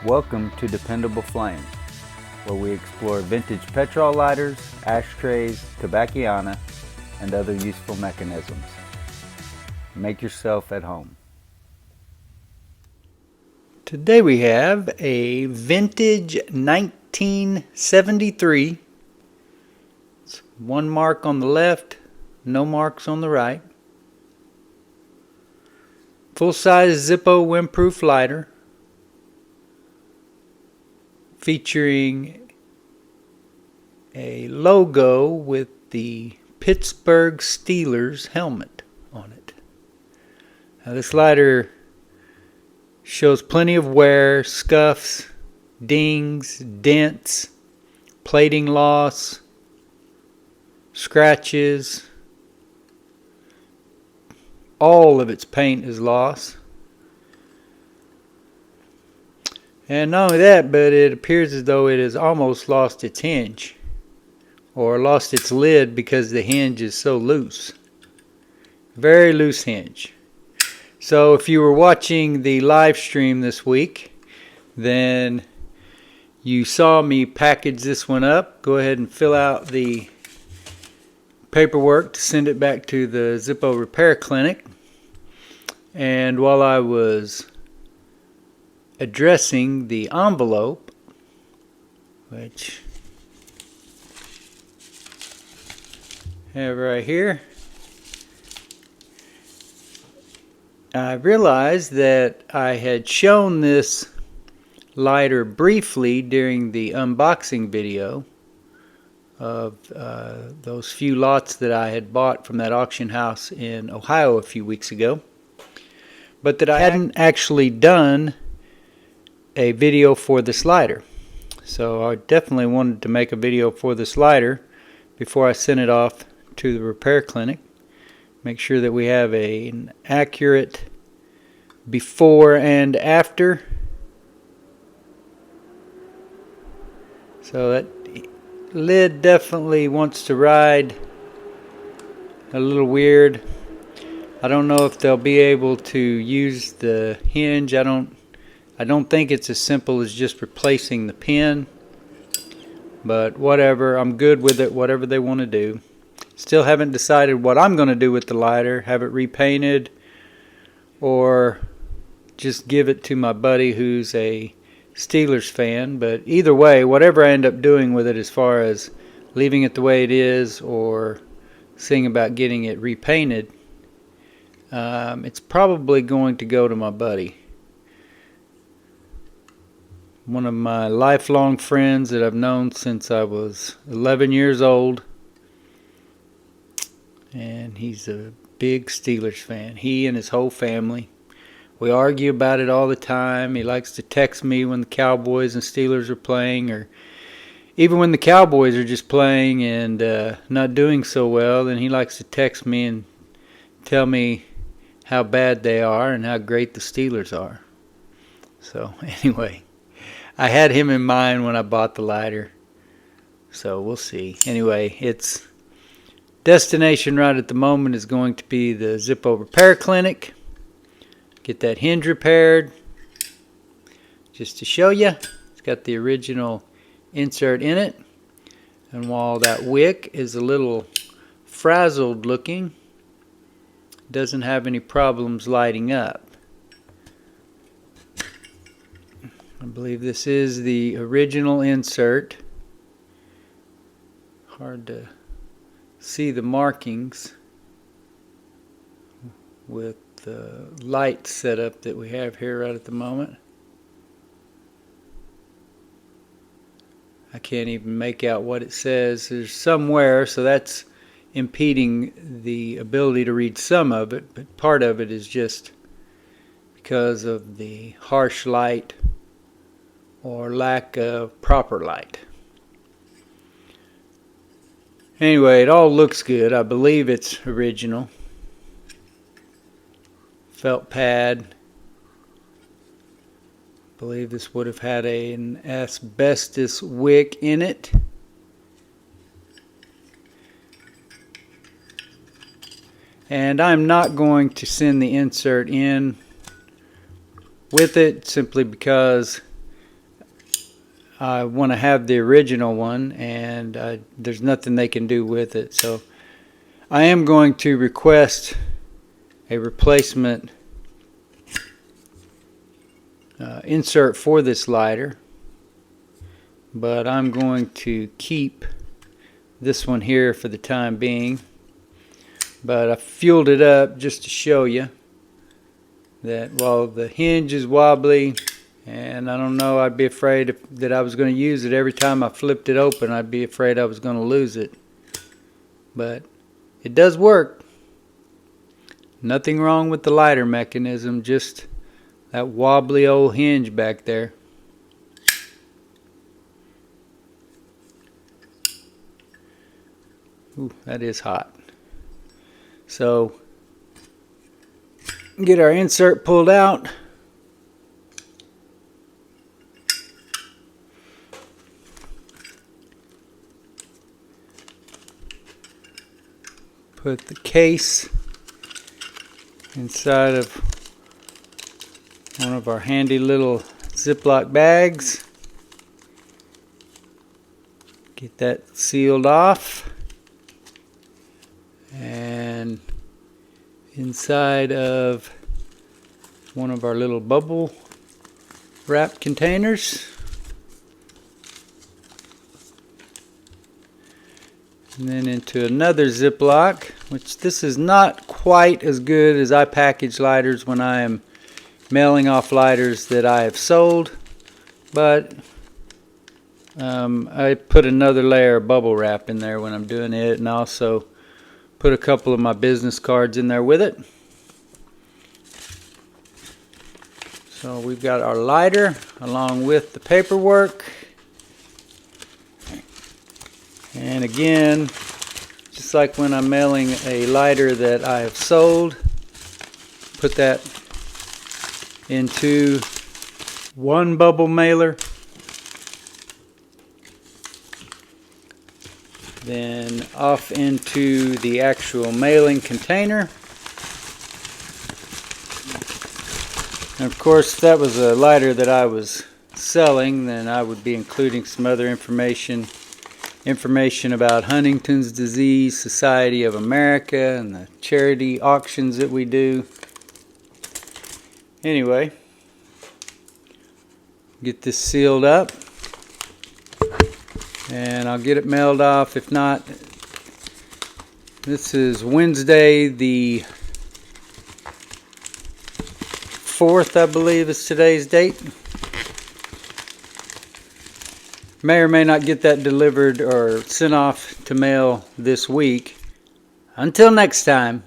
Welcome to Dependable Flame, where we explore vintage petrol lighters, ashtrays, tobacconiana, and other useful mechanisms. Make yourself at home. Today we have a vintage 1973. It's one mark on the left, no marks on the right. Full-size Zippo windproof lighter, featuring a logo with the Pittsburg Steelers helmet on it. Now this lighter shows plenty of wear, scuffs, dings, dents, plating loss, scratches. All of its paint is lost. And not only that, but it appears as though it has almost lost its hinge, or lost its lid because the hinge is so loose. Very loose hinge. So if you were watching the live stream this week, then you saw me package this one up. Go ahead and fill out the paperwork to send it back to the Zippo repair clinic. And while I was addressing the envelope, which I have right here, I realized that I had shown this lighter briefly during the unboxing video of those few lots that I had bought from that auction house in Ohio a few weeks ago, but that I hadn't actually done a video for this lighter. So I definitely wanted to make a video for this lighter before I sent it off to the repair clinic. Make sure that we have an accurate before and after. So that lid definitely wants to ride a little weird. I don't know if they'll be able to use the hinge. I don't think it's as simple as just replacing the pin, but whatever, I'm good with it, whatever they want to do. Still haven't decided what I'm going to do with the lighter, have it repainted or just give it to my buddy who's a Steelers fan. But either way, whatever I end up doing with it, as far as leaving it the way it is or seeing about getting it repainted, it's probably going to go to my buddy. One of my lifelong friends that I've known since I was 11 years old. And he's a big Steelers fan. He and his whole family. We argue about it all the time. He likes to text me when the Cowboys and Steelers are playing, or even when the Cowboys are just playing and not doing so well, then he likes to text me and tell me how bad they are and how great the Steelers are. So anyway, I had him in mind when I bought the lighter. So we'll see. Anyway, its destination right at the moment is going to be the Zippo repair clinic. Get that hinge repaired. Just to show you, it's got the original insert in it. And while that wick is a little frazzled looking, it doesn't have any problems lighting up. I believe this is the original insert. Hard to see the markings with the light setup that we have here right at the moment. I can't even make out what it says. There's somewhere, so that's impeding the ability to read some of it, but part of it is just because of the harsh light or lack of proper light. Anyway, it all looks good. I believe it's original. Felt pad. I believe this would have had an asbestos wick in it. And I'm not going to send the insert in with it simply because I want to have the original one, and there's nothing they can do with it. So I am going to request a replacement insert for this lighter, but I'm going to keep this one here for the time being. But I fueled it up just to show you that while the hinge is wobbly, and I don't know, I'd be afraid that I was going to use it every time I flipped it open. I'd be afraid I was going to lose it. But it does work. Nothing wrong with the lighter mechanism, just that wobbly old hinge back there. Ooh, that is hot. So, get our insert pulled out. Put the case inside of one of our handy little Ziploc bags. Get that sealed off. And inside of one of our little bubble wrap containers. And then into another Ziploc, which this is not quite as good as I package lighters when I am mailing off lighters that I have sold, but I put another layer of bubble wrap in there when I'm doing it, and also put a couple of my business cards in there with it. So we've got our lighter along with the paperwork. And again, just like when I'm mailing a lighter that I have sold, put that into one bubble mailer, then off into the actual mailing container. And of course, if that was a lighter that I was selling, then I would be including some other information about Huntington's Disease Society of America and the charity auctions that we do. Anyway, get this sealed up, and I'll get it mailed off. If not, this is Wednesday the 4th, I believe is today's date. May or may not get that delivered or sent off to mail this week. Until next time.